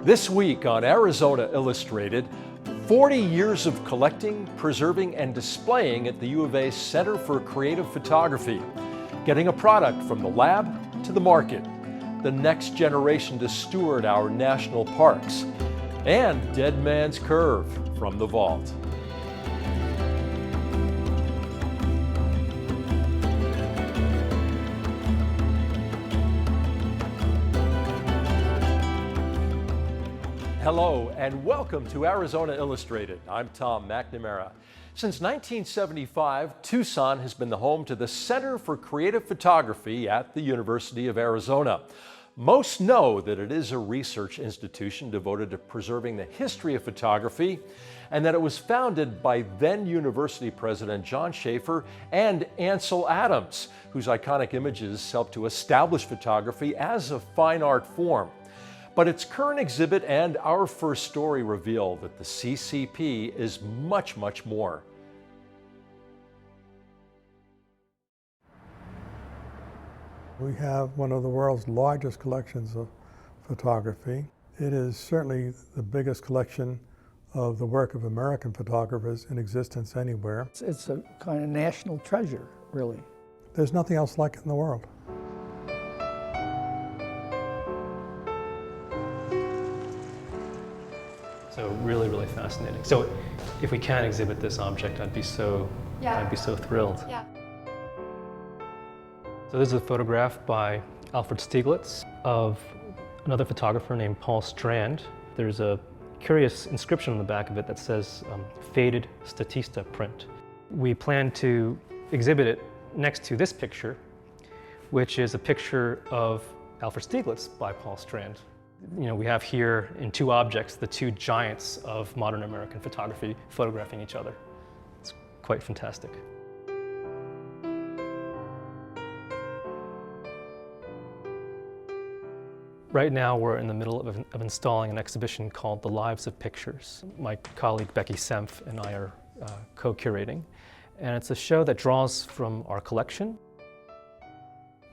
This week on Arizona Illustrated, 40 years of collecting, preserving, and displaying at the U of A Center for Creative Photography. Getting a product from the lab to the market. The next generation to steward our national parks. And Dead Man's Curve from the vault. Hello and welcome to Arizona Illustrated. I'm Tom McNamara. Since 1975, Tucson has been the home to the Center for Creative Photography at the University of Arizona. Most know that it is a research institution devoted to preserving the history of photography and that it was founded by then University President John Schaefer and Ansel Adams, whose iconic images helped to establish photography as a fine art form. But its current exhibit and our first story reveal that the CCP is much, much more. We have one of the world's largest collections of photography. It is certainly the biggest collection of the work of American photographers in existence anywhere. It's a kind of national treasure, really. There's nothing else like it in the world. So really fascinating. So if we can exhibit this object, I'd be so thrilled. Yeah. So this is a photograph by Alfred Stieglitz of another photographer named Paul Strand. There's a curious inscription on the back of it that says faded Statista print. We plan to exhibit it next to this picture, which is a picture of Alfred Stieglitz by Paul Strand. You know, we have here in two objects the two giants of modern American photography photographing each other. It's quite fantastic. Right now we're in the middle of installing an exhibition called The Lives of Pictures. My colleague Becky Senf and I are co-curating, and it's a show that draws from our collection.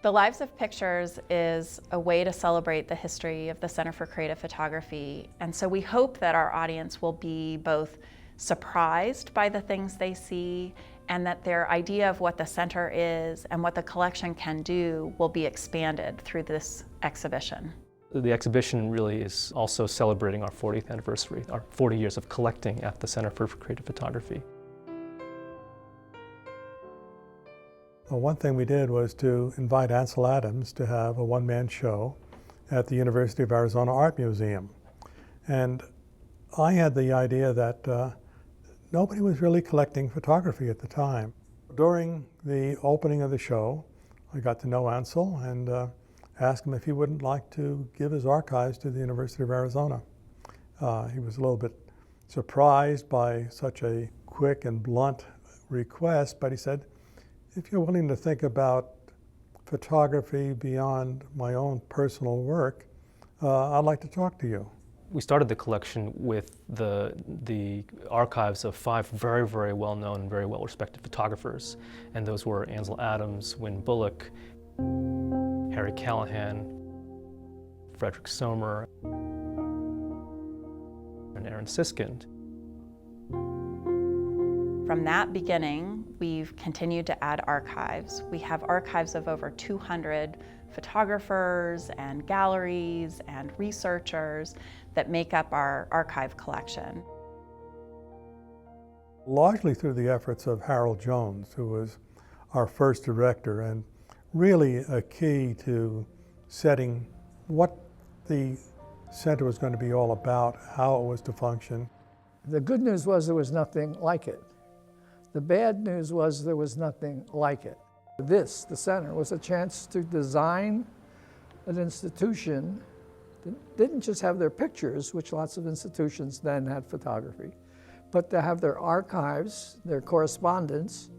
The Lives of Pictures is a way to celebrate the history of the Center for Creative Photography, and so we hope that our audience will be both surprised by the things they see and that their idea of what the center is and what the collection can do will be expanded through this exhibition. The exhibition really is also celebrating our 40th anniversary, our 40 years of collecting at the Center for Creative Photography. Well, one thing we did was to invite Ansel Adams to have a one-man show at the University of Arizona Art Museum. And I had the idea that nobody was really collecting photography at the time. During the opening of the show, I got to know Ansel and asked him if he wouldn't like to give his archives to the University of Arizona. He was a little bit surprised by such a quick and blunt request, but he said, if you're willing to think about photography beyond my own personal work, I'd like to talk to you. We started the collection with the archives of 5 very well-known and very well-respected photographers, and those were Ansel Adams, Win Bullock, Harry Callahan, Frederick Sommer, and Aaron Siskind. From that beginning, we've continued to add archives. We have archives of over 200 photographers and galleries and researchers that make up our archive collection. Largely through the efforts of Harold Jones, who was our first director and really a key to setting what the center was going to be all about, how it was to function. The good news was there was nothing like it. The bad news was there was nothing like it. This, the center, was a chance to design an institution that didn't just have their pictures, which lots of institutions then had photography, but to have their archives, their correspondence,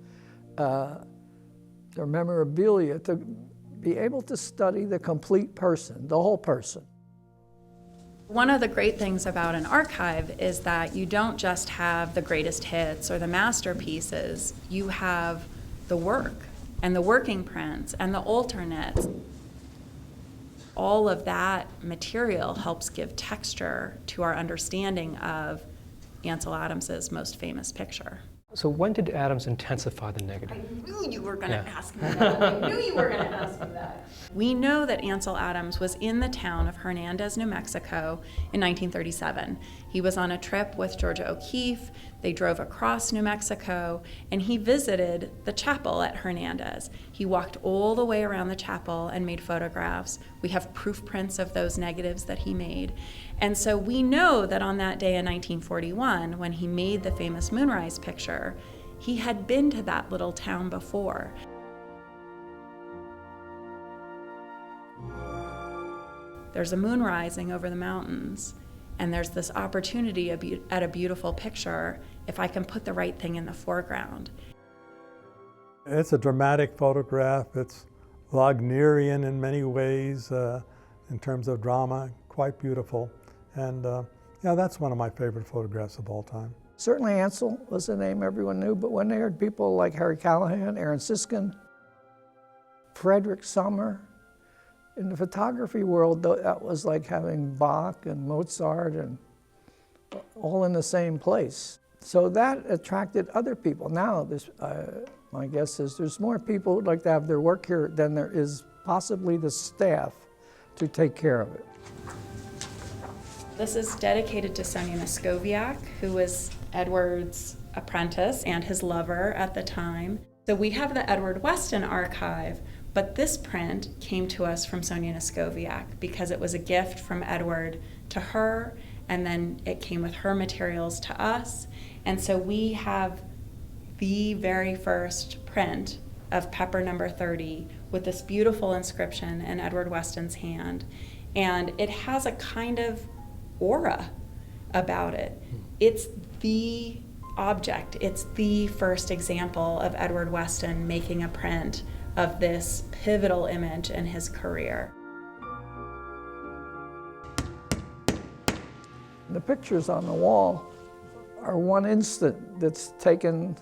their memorabilia, to be able to study the complete person, the whole person. One of the great things about an archive is that you don't just have the greatest hits or the masterpieces, you have the work and the working prints and the alternates. all of that material helps give texture to our understanding of Ansel Adams's most famous picture. So when did Adams intensify the negative? I knew you were going to ask me that. I knew you were going to ask me that. We know that Ansel Adams was in the town of Hernandez, New Mexico in 1937. He was on a trip with Georgia O'Keeffe. They drove across New Mexico, and he visited the chapel at Hernandez. He walked all the way around the chapel and made photographs. We have proof prints of those negatives that he made. And so we know that on that day in 1941, when he made the famous moonrise picture, he had been to that little town before. There's a moon rising over the mountains, and there's this opportunity at a beautiful picture if I can put the right thing in the foreground. It's a dramatic photograph. It's Wagnerian in many ways in terms of drama, quite beautiful. And yeah, that's one of my favorite photographs of all time. Certainly Ansel was a name everyone knew, but when they heard people like Harry Callahan, Aaron Siskin, Frederick Sommer, in the photography world, that was like having Bach and Mozart and all in the same place. So that attracted other people. Now, my guess is there's more people who'd like to have their work here than there is possibly the staff to take care of it. This is dedicated to Sonia Noskowiak, who was Edward's apprentice and his lover at the time. So we have the Edward Weston archive, but this print came to us from Sonia Noskowiak because it was a gift from Edward to her, and then it came with her materials to us. And so we have the very first print of Pepper number 30 with this beautiful inscription in Edward Weston's hand. And it has a kind of aura about it. It's the object. It's the first example of Edward Weston making a print of this pivotal image in his career. The pictures on the wall are one instant that's taken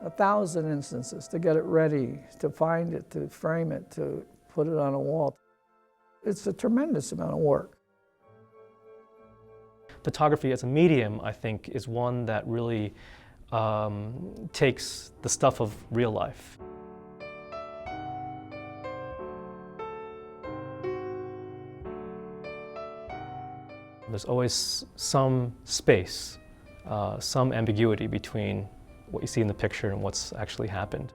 1,000 instances to get it ready, to find it, to frame it, to put it on a wall. It's a tremendous amount of work. Photography as a medium, I think, is one that really takes the stuff of real life. There's always some space, some ambiguity between what you see in the picture and what's actually happened.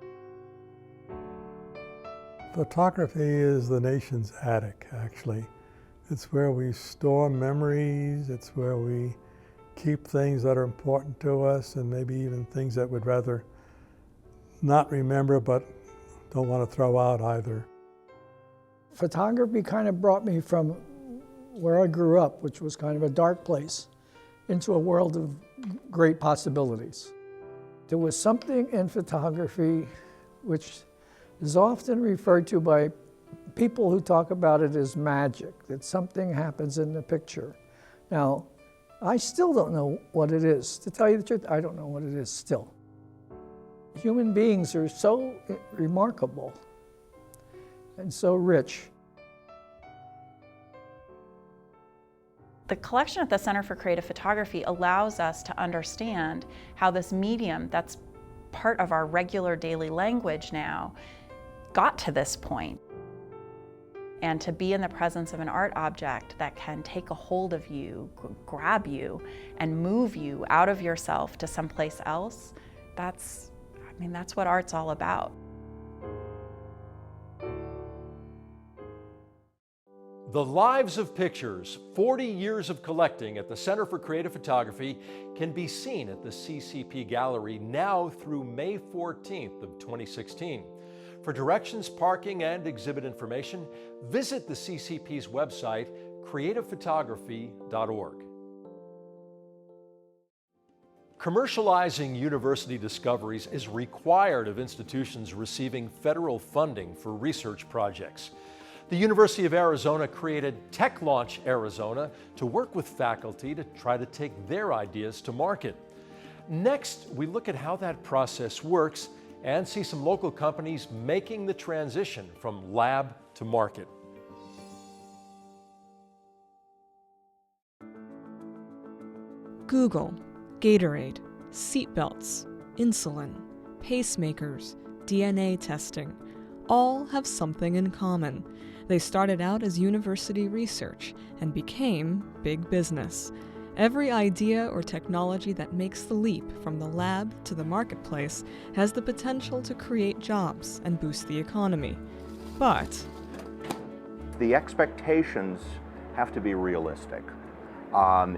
Photography is the nation's attic, actually. It's where we store memories, it's where we keep things that are important to us, and maybe even things that we'd rather not remember but don't want to throw out either. Photography kind of brought me from where I grew up, which was kind of a dark place, into a world of great possibilities. There was something in photography which is often referred to by people who talk about it as magic, that something happens in the picture. Now, I still don't know what it is. To tell you the truth, I don't know what it is still. Human beings are so remarkable and so rich. The collection at the Center for Creative Photography allows us to understand how this medium that's part of our regular daily language now got to this point. And to be in the presence of an art object that can take a hold of you, grab you, and move you out of yourself to someplace else, that's what art's all about. The Lives of Pictures, 40 years of collecting at the Center for Creative Photography can be seen at the CCP Gallery now through May 14th of 2016. For directions, parking, and exhibit information, visit the CCP's website, creativephotography.org. Commercializing university discoveries is required of institutions receiving federal funding for research projects. The University of Arizona created Tech Launch Arizona to work with faculty to try to take their ideas to market. Next, we look at how that process works and see some local companies making the transition from lab to market. Google, Gatorade, seatbelts, insulin, pacemakers, DNA testing, all have something in common. They started out as university research and became big business. Every idea or technology that makes the leap from the lab to the marketplace has the potential to create jobs and boost the economy. But the expectations have to be realistic.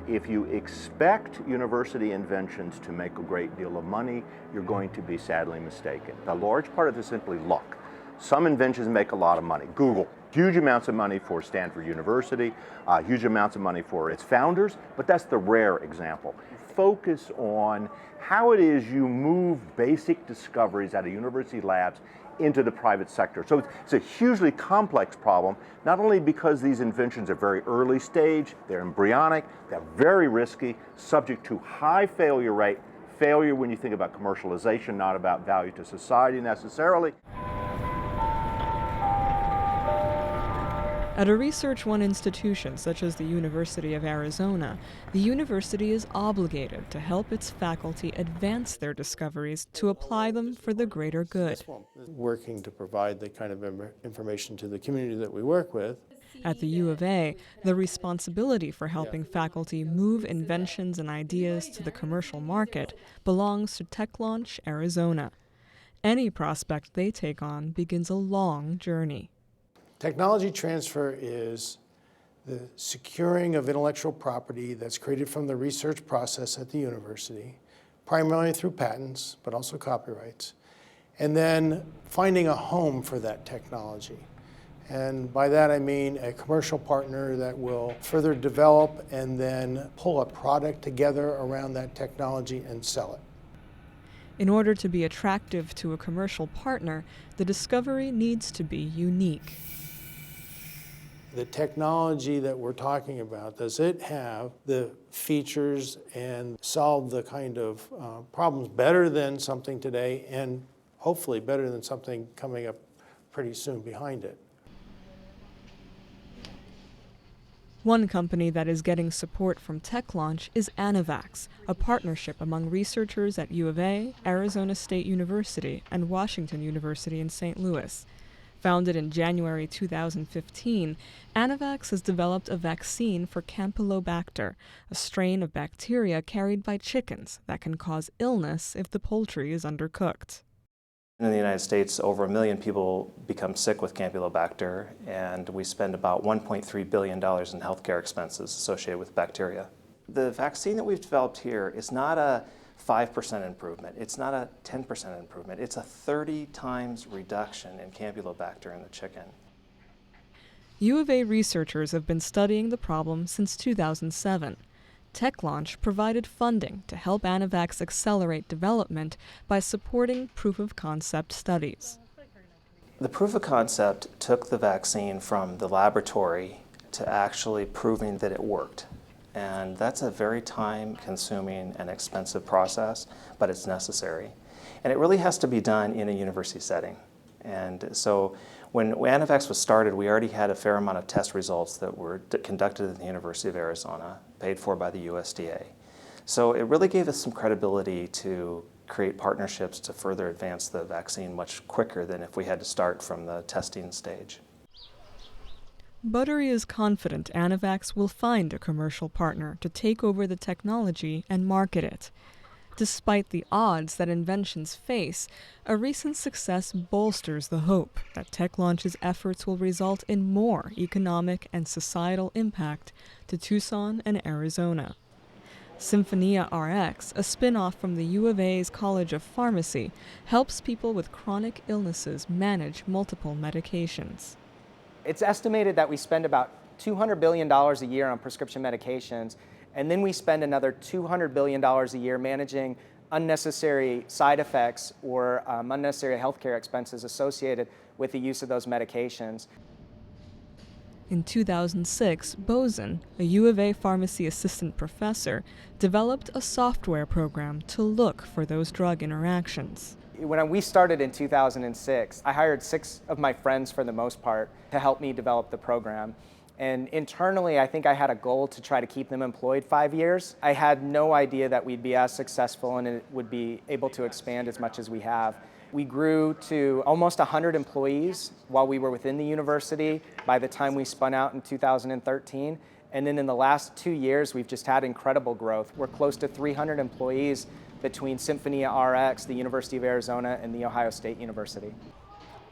If you expect university inventions to make a great deal of money, you're going to be sadly mistaken. A large part of this is simply luck. Some inventions make a lot of money. Google, huge amounts of money for Stanford University, huge amounts of money for its founders, but that's the rare example. Focus on how it is you move basic discoveries out of university labs into the private sector. So it's a hugely complex problem, not only because these inventions are very early stage, they're embryonic, they're very risky, subject to high failure rate, failure when you think about commercialization, not about value to society necessarily. at a Research One institution such as the University of Arizona, the university is obligated to help its faculty advance their discoveries to apply them for the greater good. Working to provide the kind of information to the community that we work with. At the U of A, the responsibility for helping faculty move inventions and ideas to the commercial market belongs to TechLaunch Arizona. Any prospect they take on begins a long journey. Technology transfer is the securing of intellectual property that's created from the research process at the university, primarily through patents, but also copyrights, and then finding a home for that technology. And by that I mean a commercial partner that will further develop and then pull a product together around that technology and sell it. In order to be attractive to a commercial partner, the discovery needs to be unique. The technology that we're talking about, does it have the features and solve the kind of problems better than something today, and hopefully better than something coming up pretty soon behind it? One company that is getting support from TechLaunch is Anivax, a partnership among researchers at U of A, Arizona State University, and Washington University in St. Louis. Founded in January 2015, Anivax has developed a vaccine for Campylobacter, a strain of bacteria carried by chickens that can cause illness if the poultry is undercooked. In the United States, over 1 million people become sick with Campylobacter, and we spend about $1.3 billion in healthcare expenses associated with bacteria. The vaccine that we've developed here is not a 5% improvement. It's not a 10% improvement. It's a 30 times reduction in Campylobacter in the chicken. U of A researchers have been studying the problem since 2007. TechLaunch provided funding to help Anivax accelerate development by supporting proof-of-concept studies. The proof of concept took the vaccine from the laboratory to actually proving that it worked. And that's a very time-consuming and expensive process, but it's necessary. And it really has to be done in a university setting. And so when Anivax was started, we already had a fair amount of test results that were conducted at the University of Arizona, paid for by the USDA. So it really gave us some credibility to create partnerships to further advance the vaccine much quicker than if we had to start from the testing stage. Buttery is confident Anivax will find a commercial partner to take over the technology and market it. Despite the odds that inventions face, a recent success bolsters the hope that TechLaunch's efforts will result in more economic and societal impact to Tucson and Arizona. Symphonia RX, a spin-off from the U of A's College of Pharmacy, helps people with chronic illnesses manage multiple medications. It's estimated that we spend about $200 billion a year on prescription medications, and then we spend another $200 billion a year managing unnecessary side effects or unnecessary healthcare expenses associated with the use of those medications. In 2006, Bozen, a U of A pharmacy assistant professor, developed a software program to look for those drug interactions. When we started in 2006, I hired 6 of my friends for the most part to help me develop the program. And internally, I think I had a goal to try to keep them employed 5 years. I had no idea that we'd be as successful and it would be able to expand as much as we have. We grew to almost 100 employees while we were within the university by the time we spun out in 2013. And then in the last 2 years, we've just had incredible growth. We're close to 300 employees between Symphonia RX, the University of Arizona, and the Ohio State University.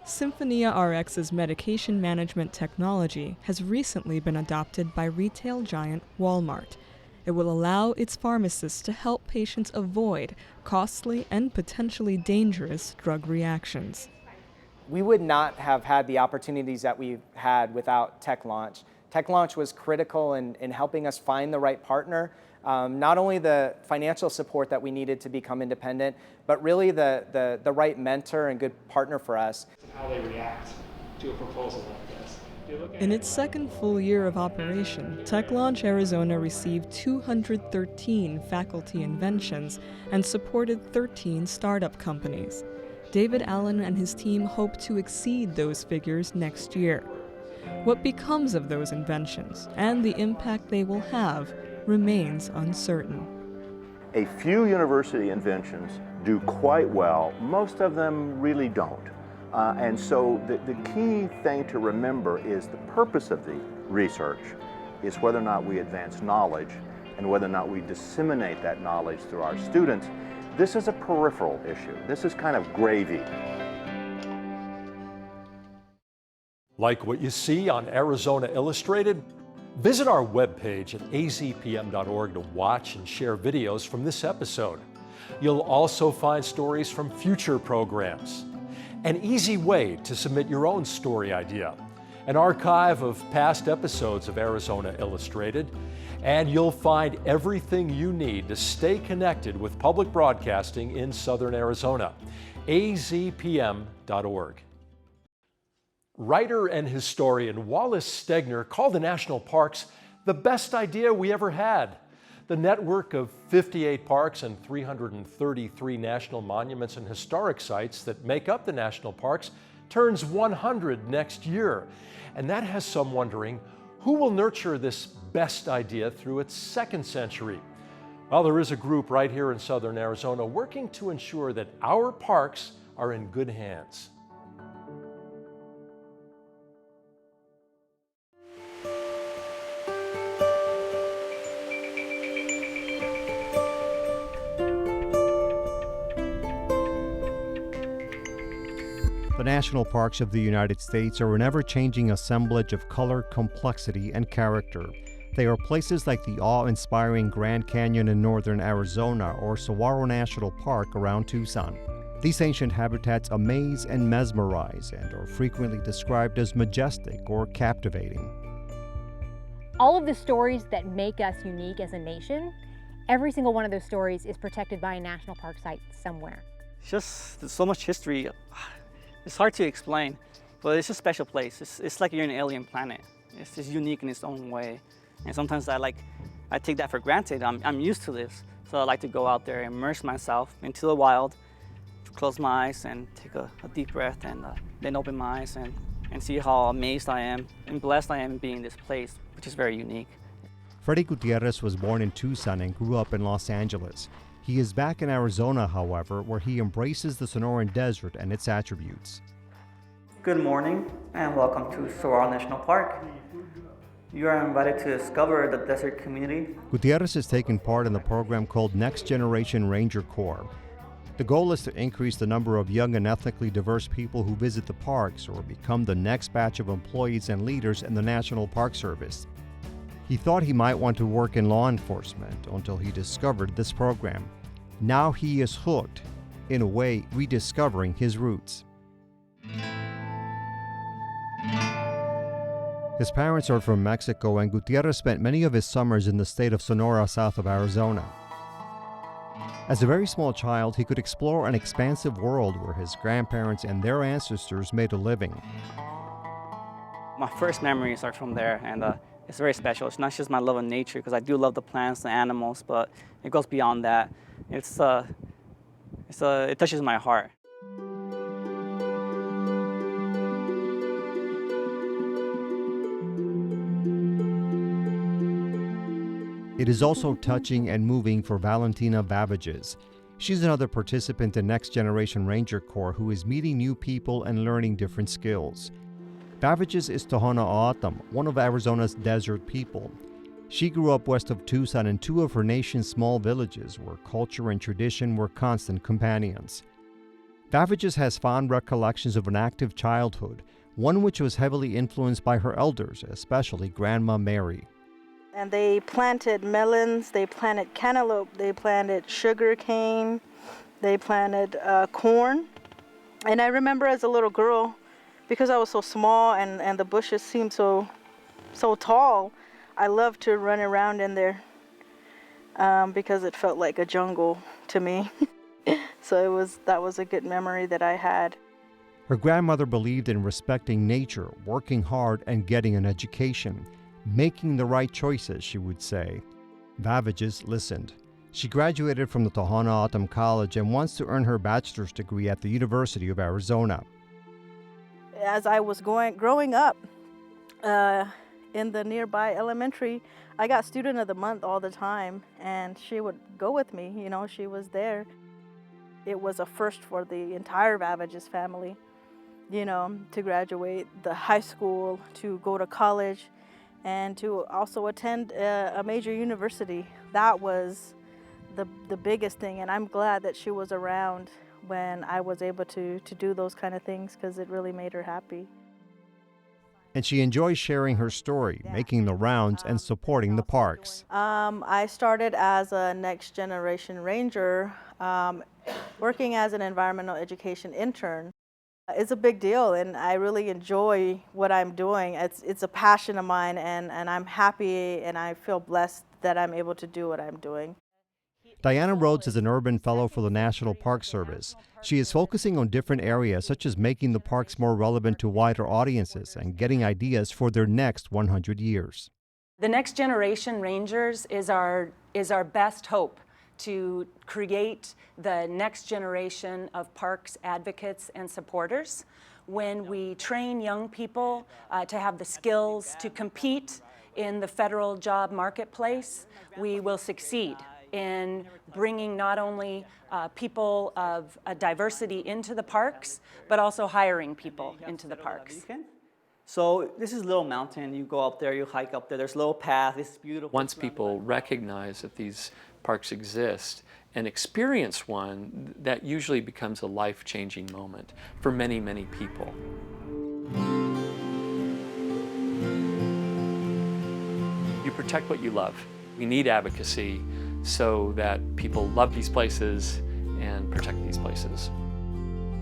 Symphonia RX's medication management technology has recently been adopted by retail giant Walmart. It will allow its pharmacists to help patients avoid costly and potentially dangerous drug reactions. We would not have had the opportunities that we've had without TechLaunch. TechLaunch was critical in helping us find the right partner, not only the financial support that we needed to become independent, but really the right mentor and good partner for us. How they react to a proposal like this. In its second full year of operation, TechLaunch Arizona received 213 faculty inventions and supported 13 startup companies. David Allen and his team hope to exceed those figures next year. What becomes of those inventions and the impact they will have remains uncertain. A few university inventions do quite well. Most of them really don't. And so the key thing to remember is the purpose of the research is whether or not we advance knowledge and whether or not we disseminate that knowledge through our students. This is a peripheral issue. This is kind of gravy. Like what you see on Arizona Illustrated? Visit our webpage at azpm.org to watch and share videos from this episode. You'll also find stories from future programs, an easy way to submit your own story idea, an archive of past episodes of Arizona Illustrated, and you'll find everything you need to stay connected with public broadcasting in Southern Arizona. azpm.org. Writer and historian Wallace Stegner called the national parks the best idea we ever had. The network of 58 parks and 333 national monuments and historic sites that make up the national parks turns 100 next year. And that has some wondering, who will nurture this best idea through its second century? Well, there is a group right here in Southern Arizona working to ensure that our parks are in good hands. The national parks of the United States are an ever-changing assemblage of color, complexity, and character. They are places like the awe-inspiring Grand Canyon in northern Arizona or Saguaro National Park around Tucson. These ancient habitats amaze and mesmerize and are frequently described as majestic or captivating. All of the stories that make us unique as a nation, every single one of those stories is protected by a national park site somewhere. It's just so much history. It's hard to explain, but it's a special place. It's like you're in an alien planet. It's just unique in its own way. And sometimes I take that for granted. I'm used to this. So I like to go out there, immerse myself into the wild, close my eyes and take a deep breath and then open my eyes and see how amazed I am and blessed I am being in this place, which is very unique. Freddy Gutierrez was born in Tucson and grew up in Los Angeles. He is back in Arizona, however, where he embraces the Sonoran Desert and its attributes. Good morning and welcome to Saguaro National Park. You are invited to discover the desert community. Gutierrez has taken part in the program called Next Generation Ranger Corps. The goal is to increase the number of young and ethnically diverse people who visit the parks or become the next batch of employees and leaders in the National Park Service. He thought he might want to work in law enforcement until he discovered this program. Now he is hooked, in a way rediscovering his roots. His parents are from Mexico, and Gutierrez spent many of his summers in the state of Sonora, south of Arizona. As a very small child, he could explore an expansive world where his grandparents and their ancestors made a living. My first memories are from there, and it's very special. It's not just my love of nature, because I do love the plants, the animals, but it goes beyond that. It touches my heart. It is also touching and moving for Valentina Vavages. She's another participant in Next Generation Ranger Corps who is meeting new people and learning different skills. Vavages is Tohono O'odham, one of Arizona's desert people. She grew up west of Tucson in two of her nation's small villages where culture and tradition were constant companions. Vavages has fond recollections of an active childhood, one which was heavily influenced by her elders, especially Grandma Mary. And they planted melons, they planted cantaloupe, they planted sugar cane, they planted corn. And I remember as a little girl, because I was so small and the bushes seemed so tall, I loved to run around in there because it felt like a jungle to me. So that was a good memory that I had. Her grandmother believed in respecting nature, working hard, and getting an education. Making the right choices, she would say. Vavages listened. She graduated from the Tohono O'odham College and wants to earn her bachelor's degree at the University of Arizona. As I was growing up in the nearby elementary, I got Student of the Month all the time, and she would go with me. You know, she was there. It was a first for the entire Vavages family, you know, to graduate the high school, to go to college, and to also attend a major university. That was the biggest thing, and I'm glad that she was around when I was able to do those kind of things because it really made her happy. And she enjoys sharing her story, making the rounds, and supporting the parks. I started as a Next Generation Ranger, working as an environmental education intern. It's a big deal, and I really enjoy what I'm doing. It's a passion of mine, and I'm happy and I feel blessed that I'm able to do what I'm doing. Diana Rhodes is an urban fellow for the National Park Service. She is focusing on different areas such as making the parks more relevant to wider audiences and getting ideas for their next 100 years. The Next Generation Rangers is our best hope to create the next generation of parks advocates and supporters. When we train young people to have the skills to compete in the federal job marketplace, we will succeed in bringing not only people of diversity into the parks, but also hiring people into the parks. So this is Little Mountain. You go up there, you hike up there. There's a little path. It's beautiful. Once people recognize that these parks exist and experience one, that usually becomes a life-changing moment for many, many people. You protect what you love. We need advocacy so that people love these places and protect these places.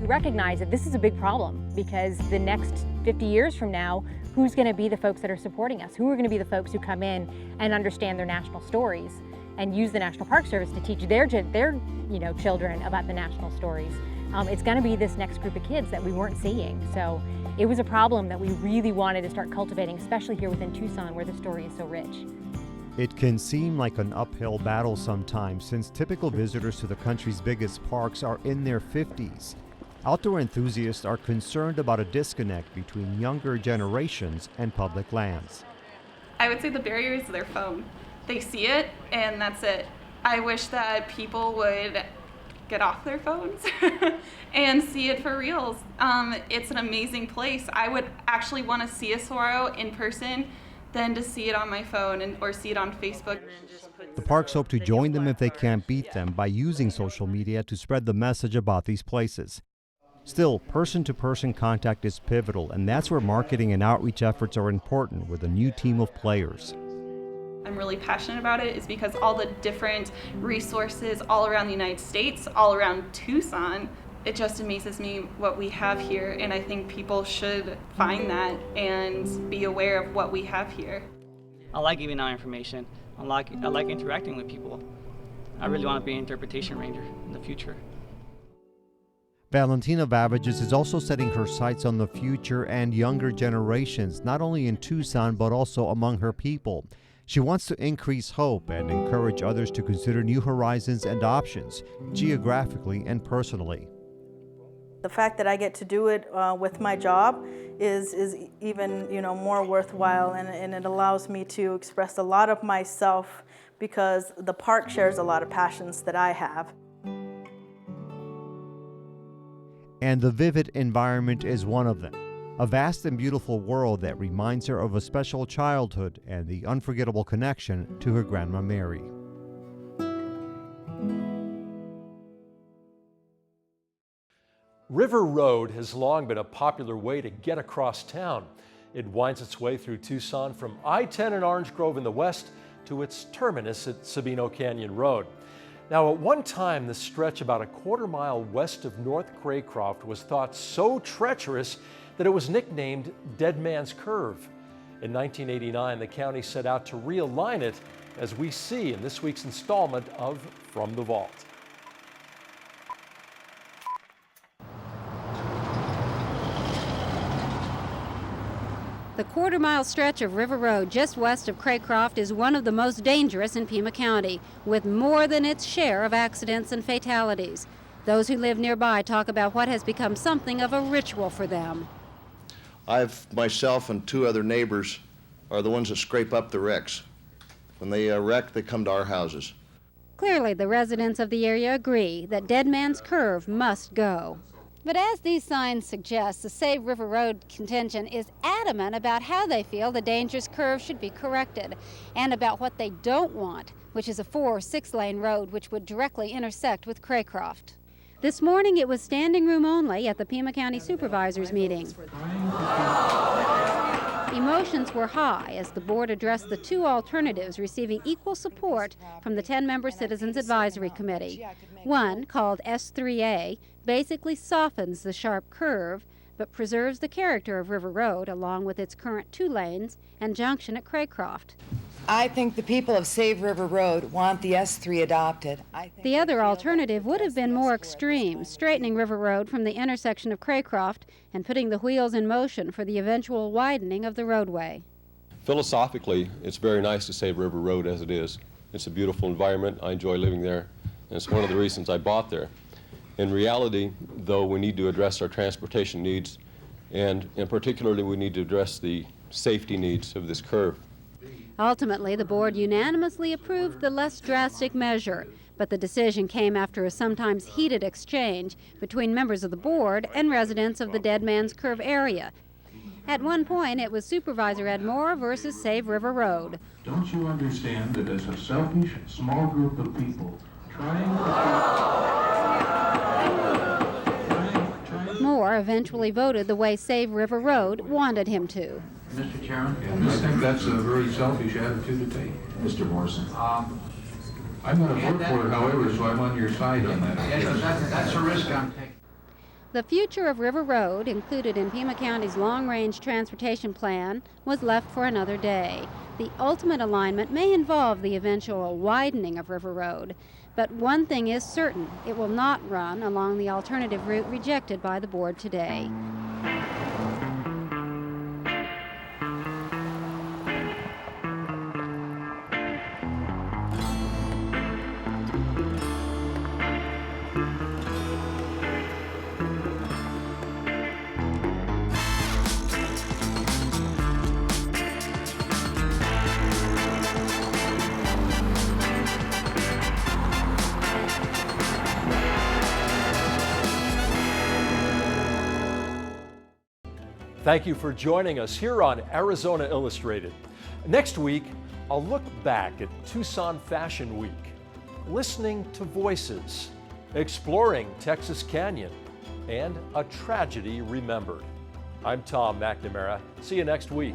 We recognize that this is a big problem because the next 50 years from now, who's going to be the folks that are supporting us? Who are going to be the folks who come in and understand their national stories and use the National Park Service to teach their children about the national stories? It's going to be this next group of kids that we weren't seeing. So it was a problem that we really wanted to start cultivating, especially here within Tucson where the story is so rich. It can seem like an uphill battle sometimes since typical visitors to the country's biggest parks are in their 50s. Outdoor enthusiasts are concerned about a disconnect between younger generations and public lands. I would say the barrier is their phone. They see it and that's it. I wish that people would get off their phones and see it for reals. It's an amazing place. I would actually want to see a saguaro in person than to see it on my phone or see it on Facebook. The parks hope to join them if they can't beat them by using social media to spread the message about these places. Still, person-to-person contact is pivotal, and that's where marketing and outreach efforts are important with a new team of players. I'm really passionate about it is because all the different resources all around the United States, all around Tucson, it just amazes me what we have here, and I think people should find that and be aware of what we have here. I like giving out information. I like interacting with people. I really want to be an interpretation ranger in the future. Valentina Vavages is also setting her sights on the future and younger generations, not only in Tucson, but also among her people. She wants to increase hope and encourage others to consider new horizons and options, geographically and personally. The fact that I get to do it with my job is even more worthwhile, and it allows me to express a lot of myself because the park shares a lot of passions that I have. And the vivid environment is one of them. A vast and beautiful world that reminds her of a special childhood and the unforgettable connection to her Grandma Mary. River Road has long been a popular way to get across town. It winds its way through Tucson from I-10 in Orange Grove in the west to its terminus at Sabino Canyon Road. Now, at one time, the stretch about a quarter-mile west of North Craycroft was thought so treacherous that it was nicknamed Dead Man's Curve. In 1989, the county set out to realign it, as we see in this week's installment of From the Vault. The quarter-mile stretch of River Road just west of Craycroft is one of the most dangerous in Pima County, with more than its share of accidents and fatalities. Those who live nearby talk about what has become something of a ritual for them. Myself and two other neighbors are the ones that scrape up the wrecks. When they wreck, they come to our houses. Clearly, the residents of the area agree that Dead Man's Curve must go. But as these signs suggest, the Save River Road contingent is adamant about how they feel the dangerous curve should be corrected, and about what they don't want, which is a 4 or 6 lane road which would directly intersect with Craycroft. This morning it was standing room only at the Pima County Supervisors meeting. Emotions were high as the board addressed the 2 alternatives receiving equal support from the 10-member Citizens Advisory Committee. One, called S3A, basically softens the sharp curve, but preserves the character of River Road along with its current 2 lanes and junction at Craycroft. I think the people of Save River Road want the S3 adopted. The other alternative would have been more extreme, straightening River Road from the intersection of Craycroft and putting the wheels in motion for the eventual widening of the roadway. Philosophically, it's very nice to save River Road as it is. It's a beautiful environment. I enjoy living there, and it's one of the reasons I bought there. In reality, though, we need to address our transportation needs, and in particularly we need to address the safety needs of this curve. Ultimately, the board unanimously approved the less drastic measure, but the decision came after a sometimes heated exchange between members of the board and residents of the Dead Man's Curve area. At one point, it was Supervisor Ed Moore versus Save River Road. Don't you understand that as a selfish, small group of people Moore eventually voted the way Save River Road wanted him to. Mr. Chairman, I think that's a very selfish attitude to take. Mr. Morrison. I'm going to vote for it, however, so I'm on your side on that. Yes, that's a risk I'm taking. The future of River Road, included in Pima County's long-range transportation plan, was left for another day. The ultimate alignment may involve the eventual widening of River Road, but one thing is certain, it will not run along the alternative route rejected by the board today. Thank you for joining us here on Arizona Illustrated. Next week, I'll look back at Tucson Fashion Week, listening to voices, exploring Texas Canyon, and a tragedy remembered. I'm Tom McNamara. See you next week.